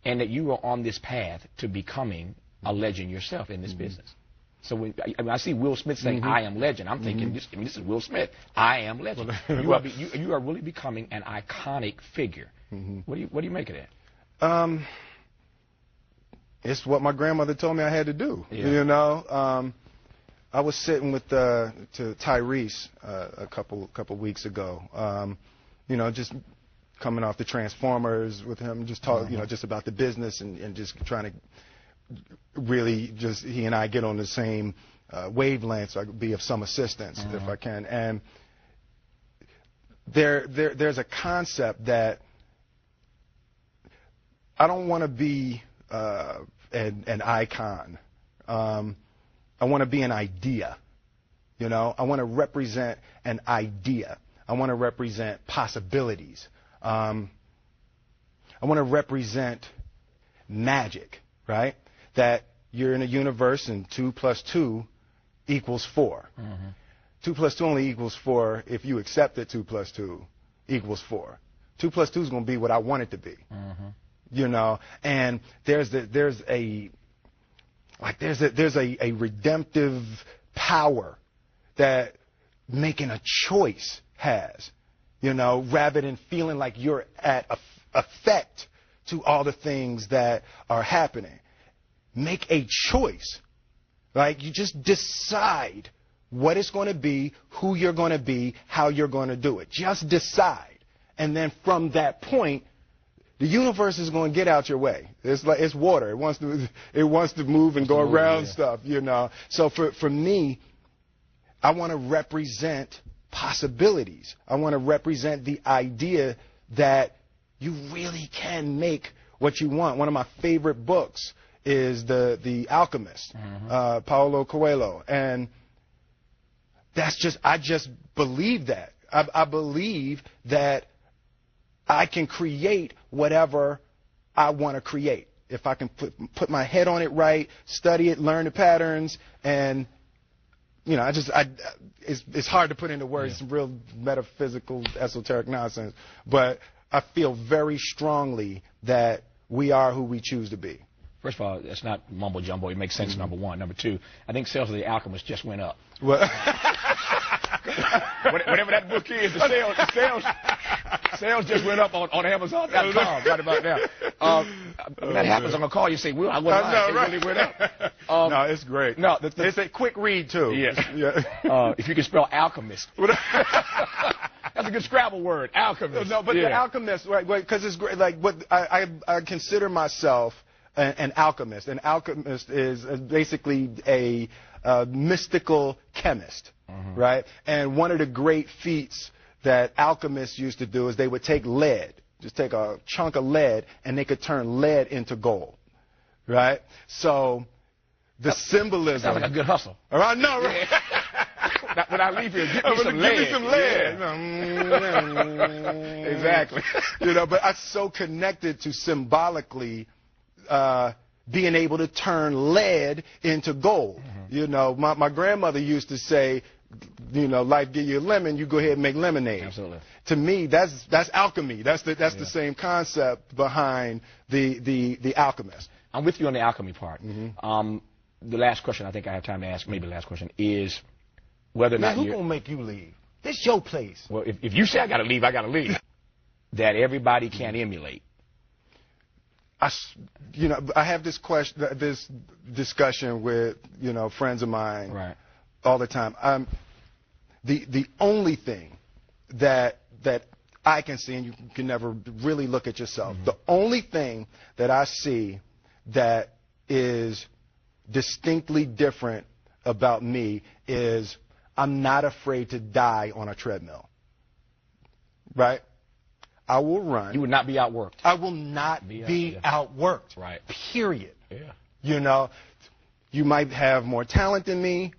and that you are on this path to becoming a legend yourself in this business. So when I see Will Smith saying, I am legend, I'm thinking, this is Will Smith. I am legend. You are really becoming an iconic figure. What do you make of that? It's what my grandmother told me I had to do. You know, I was sitting with to Tyrese a couple weeks ago. You know, just coming off the Transformers with him, just talk, you know, just about the business and just trying to really just he and I get on the same wavelength, so I could be of some assistance if I can. And there's a concept that I don't want to be an icon. I want to be an idea. You know, I want to represent an idea. I want to represent possibilities. I want to represent magic, right? That you're in a universe and 2 + 2 = 4. 2 + 2 only equals 4 if you accept that 2 + 2 = 4. 2 + 2 is going to be what I want it to be. You know, and there's a redemptive power that making a choice has, you know, rather than feeling like you're at effect to all the things that are happening. Make a choice. Like, you just decide what it's going to be, who you're going to be, how you're going to do it. Just decide. And then from that point, the universe is going to get out your way. It's like it's water. It wants to move and go around stuff, you know. So for me, I want to represent possibilities. I want to represent the idea that you really can make what you want. One of my favorite books is The Alchemist, Paulo Coelho, and I just believe that. I believe that I can create whatever I want to create if I can put my head on it right, study it, learn the patterns, and you know, it's hard to put into words. Some real metaphysical, esoteric nonsense, but I feel very strongly that we are who we choose to be. First of all, it's not mumbo jumbo. It makes sense. Number one. Number two, I think sales of The Alchemist just went up. What? Whatever that book is, sales just went up on Amazon.com right about now. When that happens, I'm gonna call you and say, "Will, I wasn't lying. It really went up." No, it's great. No, it's a quick read too. Yeah. If you can spell alchemist. That's a good Scrabble word, alchemist. No, but the alchemist, right? Because it's great. Like, what I consider myself an alchemist. An alchemist is basically a mystical chemist, right? And one of the great feats that alchemists used to do is they would take lead, just take a chunk of lead, and they could turn lead into gold, right? So the symbolism. Sounds like a good hustle. All right, no, right? When I leave here, give me some lead. Give me some lead. Yeah. Exactly. You know, but I'm so connected to symbolically being able to turn lead into gold. You know, my grandmother used to say, you know, life give you a lemon, you go ahead and make lemonade. Absolutely. To me, that's alchemy. That's the same concept behind the alchemist. I'm with you on the alchemy part. The last question I think I have time to ask, maybe the last question, is whether or not who's gonna make you leave? This your place. Well, if you say I gotta leave, I gotta leave. That everybody can emulate. I have this discussion with, you know, friends of mine all the time. The only thing that I can see, and you can never really look at yourself, the only thing that I see that is distinctly different about me is I'm not afraid to die on a treadmill. Right? I will run. You would not be outworked. I will not be outworked. Right. Period. Yeah. You know, you might have more talent than me.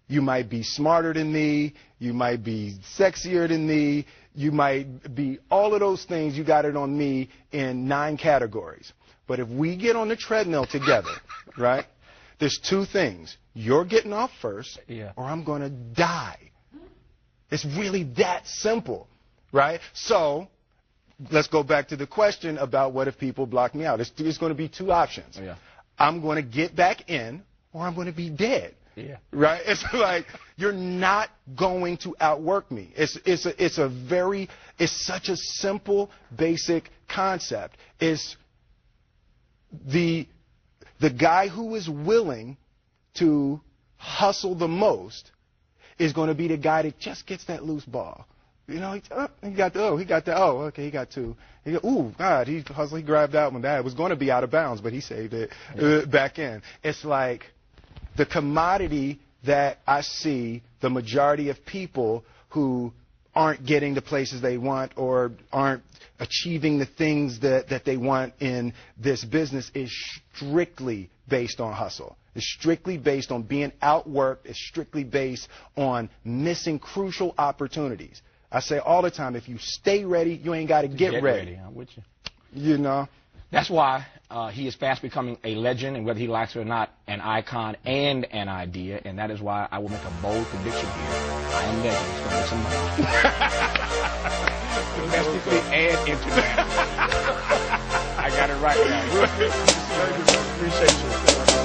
You might be smarter than me. You might be sexier than me. You might be all of those things. You got it on me in 9 categories. But if we get on the treadmill together, right, there's 2 things. You're getting off first, or I'm going to die. It's really that simple, right? So let's go back to the question about what if people block me out. It's going to be two options. Yeah. I'm going to get back in, or I'm going to be dead. Yeah. Right? It's like you're not going to outwork me. It's such a simple, basic concept. It's the guy who is willing to hustle the most is going to be the guy that just gets that loose ball. You know, he got two. Ooh, God, he grabbed that one. That was going to be out of bounds, but he saved it back in. It's like the commodity that I see the majority of people who aren't getting the places they want or aren't achieving the things that they want in this business is strictly based on hustle. It's strictly based on being outworked. It's strictly based on missing crucial opportunities. I say all the time, if you stay ready, you ain't got to get ready. I'm with you. You know? That's why he is fast becoming a legend, and whether he likes it or not, an icon and an idea. And that is why I will make a bold prediction here. I am legend. It's going to make some money. Domestically and internationally. I got it right now. Appreciate you.